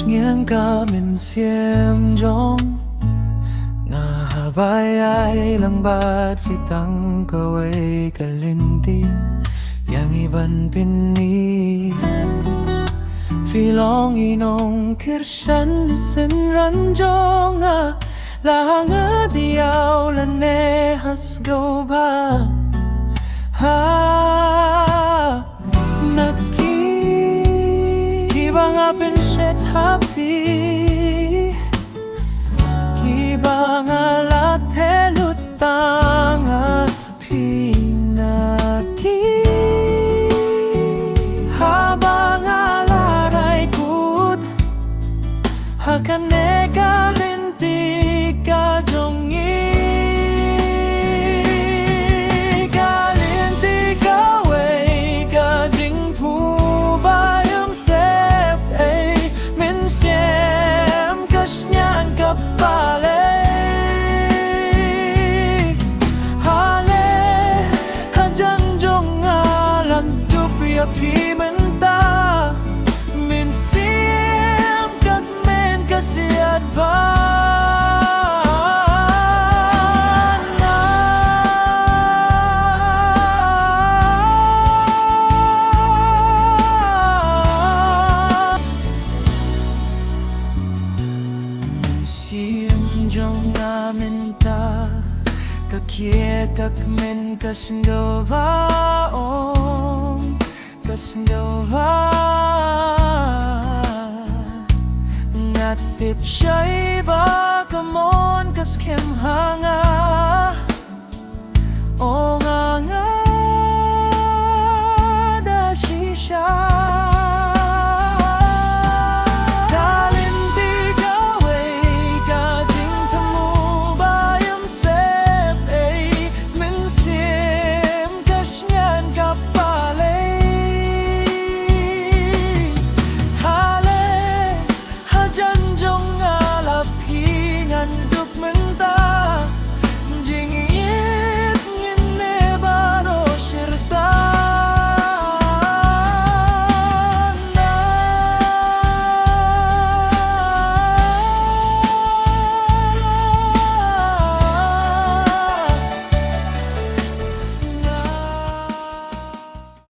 nghiêng cả mình xiêm trong ngà bay ai lang bát phi tăng câu ấy cả linh ti yang iban pini phi long inong kirsan sen ran jong la nga diao la ne has go ba ha naki kiba nga pinset happy kiba nga la te lutanga pinaki haba nga la rai kut hakane ka linti ka jongi ka linti ka wei ka jing pu ba yum sep ei min xiêm ka shnyang ka pa le Pi mình ta mình xiêm cất men cất xiết ba mình xiêm trong nga mình ta cất kia cất men cất đâu ba Kasngawa Ngatip siya'y ba kamon kas kem hanga